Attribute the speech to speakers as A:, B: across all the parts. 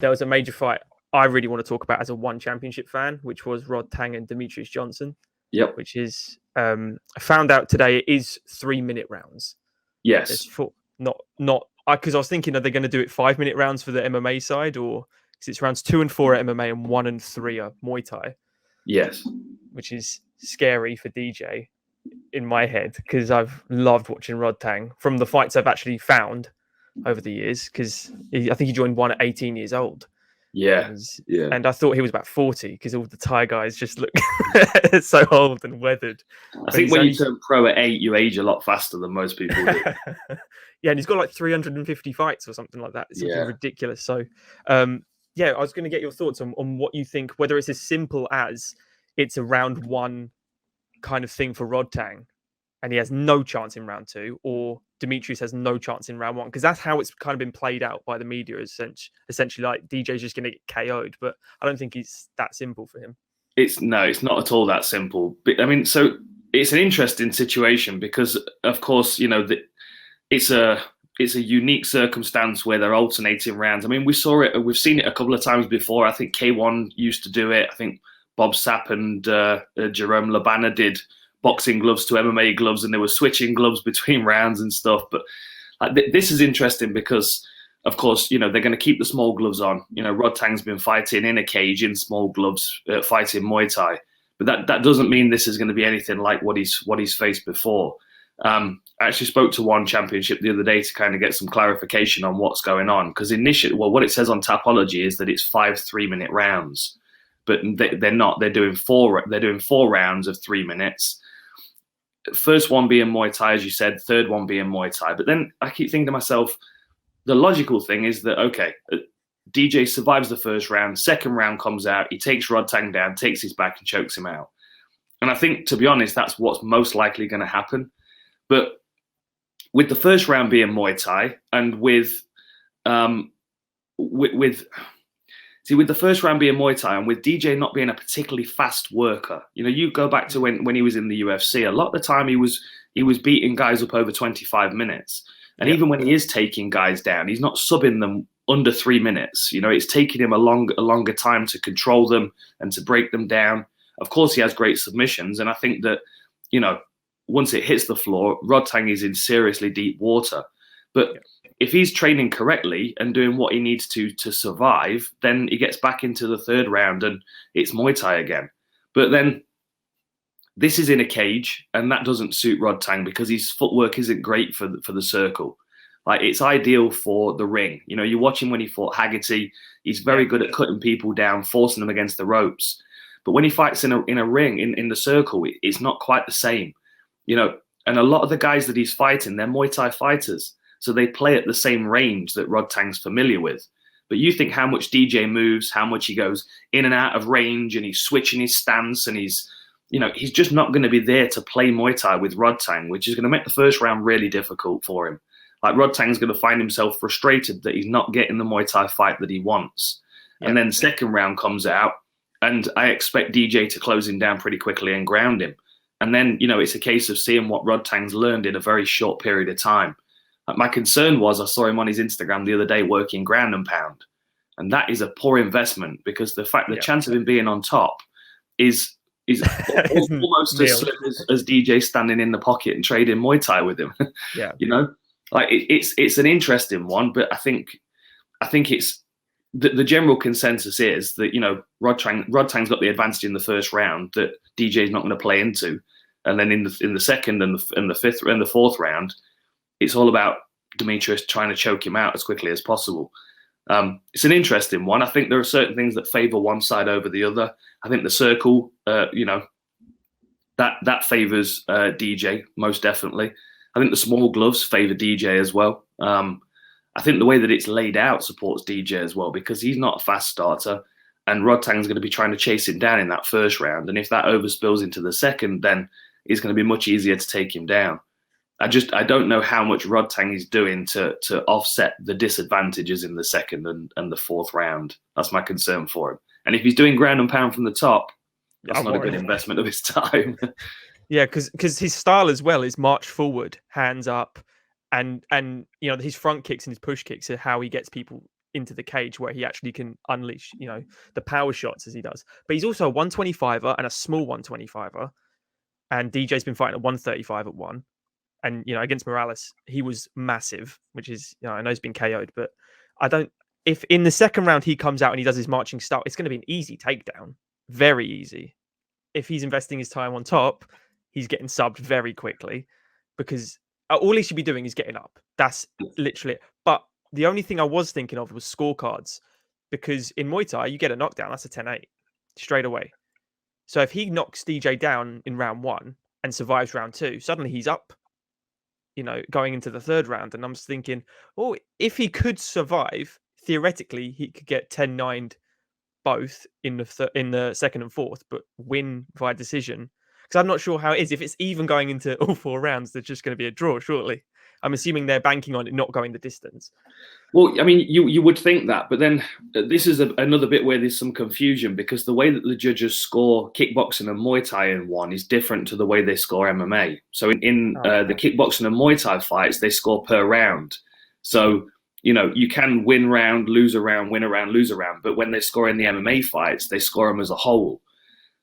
A: there was a major fight I really want to talk about as a ONE Championship fan, which was Rodtang and Demetrious Johnson.
B: Yep.
A: Which is, I found out today it is 3-minute rounds.
B: Yes.
A: It's because I was thinking, are they going to do it 5-minute rounds for the MMA side, or because it's rounds 2 and 4 at MMA and 1 and 3 are Muay Thai?
B: Yes.
A: Which is scary for DJ in my head, because I've loved watching Rodtang from the fights I've actually found over the years, because I think he joined ONE at 18 years old.
B: Yeah.
A: And I thought he was about 40, because all the Thai guys just look so old and weathered.
B: I think when you turn pro at 8, you age a lot faster than most people do.
A: Yeah, and he's got like 350 fights or something like that. It's something ridiculous. So, I was going to get your thoughts on what you think, whether it's as simple as it's a round 1 kind of thing for Rodtang, and he has no chance in round 2, or Demetrious has no chance in round 1, because that's how it's kind of been played out by the media, essentially like DJ's just going to get KO'd. But I don't think it's that simple for him.
B: It's not at all that simple. But I mean, so it's an interesting situation because, of course, it's a unique circumstance where they're alternating rounds. I mean, we've seen it a couple of times before. I think K1 used to do it. I think Bob Sapp and Jerome Labana did boxing gloves to MMA gloves, and they were switching gloves between rounds and stuff. But this is interesting because, of course, they're going to keep the small gloves on. Rodtang's been fighting in a cage in small gloves, fighting Muay Thai, but that doesn't mean this is going to be anything like what he's faced before. I actually spoke to ONE Championship the other day to kind of get some clarification on what's going on, because initially, what it says on Tapology is that it's 5 3-minute rounds, but they're not. They're doing 4 rounds of 3 minutes. First one being Muay Thai, as you said, third one being Muay Thai. But then I keep thinking to myself, the logical thing is that, okay, DJ survives the first round, second round comes out, he takes Rodtang down, takes his back and chokes him out. And I think, to be honest, that's what's most likely going to happen. But with the first round being Muay Thai, and with the first round being Muay Thai, and with DJ not being a particularly fast worker, you go back to when he was in the UFC, a lot of the time he was beating guys up over 25 minutes. And even when he is taking guys down, he's not subbing them under 3 minutes. It's taking him a longer time to control them and to break them down. Of course, he has great submissions. And I think that, once it hits the floor, Rodtang is in seriously deep water. But if he's training correctly and doing what he needs to survive, then he gets back into the third round and it's Muay Thai again. But then this is in a cage, and that doesn't suit Rodtang because his footwork isn't great for the circle. Like, it's ideal for the ring. You watch him when he fought Haggerty. He's very good at cutting people down, forcing them against the ropes. But when he fights in a ring, in the circle, it's not quite the same. And a lot of the guys that he's fighting, they're Muay Thai fighters. So they play at the same range that Rodtang's familiar with. But you think how much DJ moves, how much he goes in and out of range, and he's switching his stance, and he's just not going to be there to play Muay Thai with Rodtang, which is going to make the first round really difficult for him. Like, Rodtang's going to find himself frustrated that he's not getting the Muay Thai fight that he wants. And then second round comes out, and I expect DJ to close him down pretty quickly and ground him. And then, it's a case of seeing what Rodtang's learned in a very short period of time. My concern was, I saw him on his Instagram the other day working ground and pound. And that is a poor investment, because the chance of him being on top is almost as slim as DJ standing in the pocket and trading Muay Thai with him. Like, it's an interesting one, but I think it's the general consensus is that, Rodtang's got the advantage in the first round that DJ's not going to play into. And then in the second and the fifth and the fourth round, it's all about Demetrious trying to choke him out as quickly as possible. It's an interesting one. I think there are certain things that favor one side over the other. I think the circle, that favors DJ most definitely. I think the small gloves favor DJ as well. I think the way that it's laid out supports DJ as well, because he's not a fast starter, and Rodtang's going to be trying to chase him down in that first round. And if that overspills into the second, then it's going to be much easier to take him down. I don't know how much Rodtang is doing to offset the disadvantages in the second and the fourth round. That's my concern for him. And if he's doing ground and pound from the top, that's not a good investment of his time.
A: Yeah, because his style as well is march forward, hands up, and his front kicks and his push kicks are how he gets people into the cage where he actually can unleash, the power shots as he does. But he's also a 125er and a small 125er. And DJ's been fighting at 135 at one. And, against Morales, he was massive, which is, I know he's been KO'd, but if in the second round he comes out and he does his marching style, it's going to be an easy takedown. Very easy. If he's investing his time on top, he's getting subbed very quickly because all he should be doing is getting up. That's literally it. But the only thing I was thinking of was scorecards, because in Muay Thai, you get a knockdown. That's a 10-8 straight away. So if he knocks DJ down in round one and survives round two, suddenly he's up, going into the third round. And I'm just thinking, if he could survive, theoretically, he could get 10-9 both in the second and fourth, but win via decision. Because I'm not sure how it is. If it's even going into all four rounds, there's just going to be a draw, surely. I'm assuming they're banking on it not going the distance.
B: Well, I mean, you would think that, but then this is another bit where there's some confusion, because the way that the judges score kickboxing and Muay Thai in one is different to the way they score MMA. So in the kickboxing and Muay Thai fights, they score per round. So, you can win round, lose a round, win a round, lose a round. But when they score in the MMA fights, they score them as a whole.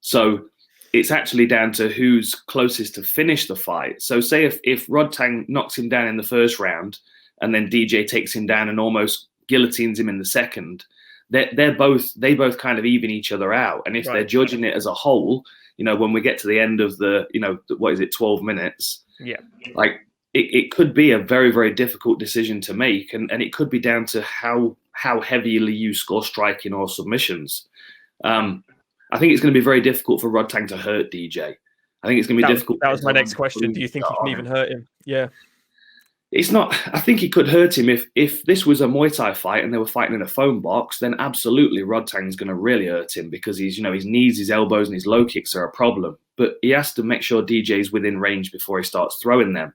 B: So it's actually down to who's closest to finish the fight. So say if Rodtang knocks him down in the first round and then DJ takes him down and almost guillotines him in the second, they both kind of even each other out. And if they're judging it as a whole, when we get to the end of the, 12 minutes, like it could be a very, very difficult decision to make. And it could be down to how heavily you score striking or submissions. I think it's going to be very difficult for Rodtang to hurt DJ. I think it's going to be difficult.
A: That was my next question. Do you think he can even hurt him? Yeah.
B: It's not. I think he could hurt him if this was a Muay Thai fight and they were fighting in a phone box. Then absolutely, Rodtang's going to really hurt him because his knees, his elbows, and his low kicks are a problem. But he has to make sure DJ's within range before he starts throwing them,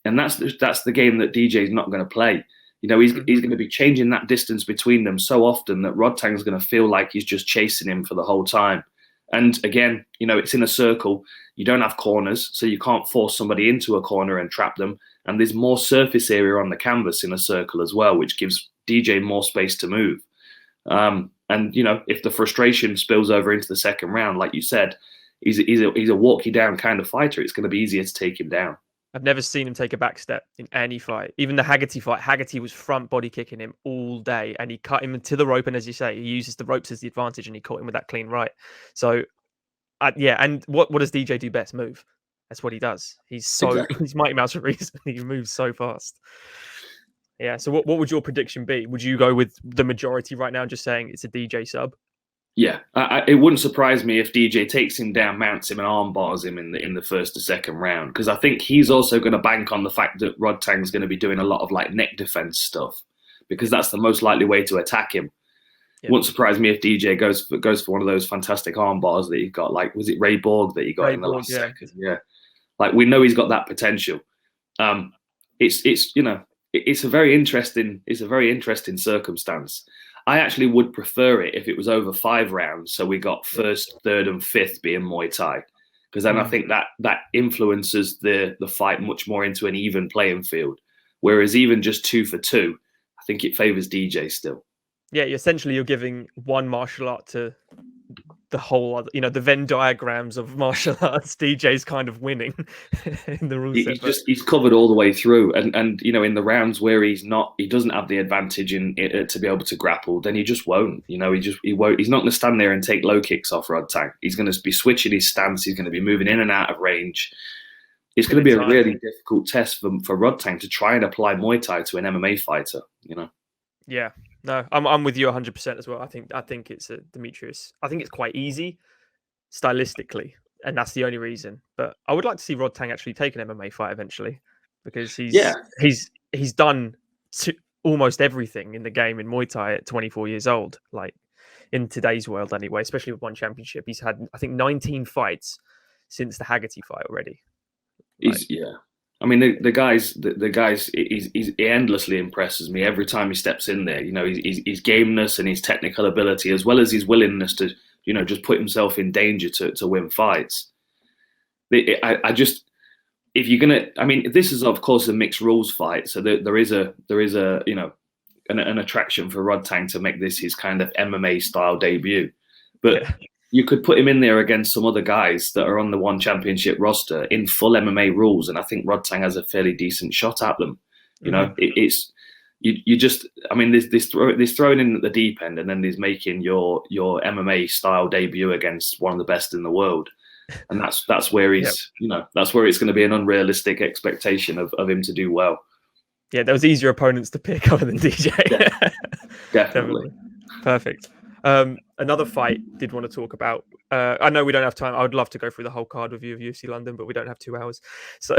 B: and that's the game that DJ's not going to play. He's going to be changing that distance between them so often that Rodtang's going to feel like he's just chasing him for the whole time. And again, it's in a circle. You don't have corners, so you can't force somebody into a corner and trap them. And there's more surface area on the canvas in a circle as well, which gives DJ more space to move. And if the frustration spills over into the second round, like you said, he's a walk you down kind of fighter. It's going to be easier to take him down.
A: I've never seen him take a back step in any fight. Even the Haggerty fight, Haggerty was front body kicking him all day and he cut him to the rope. And as you say, he uses the ropes as the advantage and he caught him with that clean right. So, and what does DJ do best? Move. That's what he does. He's Mighty Mouse for a reason. He moves so fast. Yeah. So what would your prediction be? Would you go with the majority right now, just saying it's a DJ sub?
B: Yeah, it wouldn't surprise me if DJ takes him down, mounts him, and arm bars him in the first or second round, because I think he's also going to bank on the fact that Rodtang's going to be doing a lot of like neck defense stuff, because that's the most likely way to attack him. Yeah. Wouldn't surprise me if DJ goes for one of those fantastic arm bars that he got. Like, was it Ray Borg that he got in the last second? Yeah, like we know he's got that potential. It's a very interesting circumstance. I actually would prefer it if it was over 5 rounds, so we got first, third, and fifth being Muay Thai, because then I think that influences the fight much more into an even playing field. Whereas even just 2 for 2, I think it favors DJ still.
A: Yeah, essentially you're giving one martial art to the whole other, the Venn diagrams of martial arts. DJ's kind of winning in the rules set.
B: He's covered all the way through, and in the rounds where he doesn't have the advantage to be able to grapple, then he just won't. He won't. He's not going to stand there and take low kicks off Rodtang. He's going to be switching his stance. He's going to be moving in and out of range. It's going to be a really difficult test for Rodtang to try and apply Muay Thai to an MMA fighter.
A: Yeah. No, I'm with you 100% as well. I think it's a Demetrious. I think it's quite easy stylistically, and that's the only reason. But I would like to see Rodtang actually take an MMA fight eventually, because he's done almost everything in the game in Muay Thai at 24 years old. Like in today's world, anyway, especially with one championship, he's had I think 19 fights since the Haggerty fight already.
B: I mean, the guys, he endlessly impresses me every time he steps in there. His gameness and his technical ability, as well as his willingness to, just put himself in danger to win fights. If you're gonna, I mean, this is of course a mixed rules fight, so there is a an attraction for Rodtang to make this his kind of MMA style debut. But you could put him in there against some other guys that are on the ONE Championship roster in full MMA rules, and I think Rodtang has a fairly decent shot at them. You know, it's you just, I mean, there's thrown in at the deep end, and then there's making your MMA style debut against one of the best in the world, and that's where he's you know, that's where it's going to be an unrealistic expectation of him to do well.
A: Yeah, there was easier opponents to pick other than DJ.
B: Definitely.
A: Perfect. Another fight did want to talk about. I know we don't have time. I would love to go through the whole card with you of UFC London, but we don't have 2 hours. So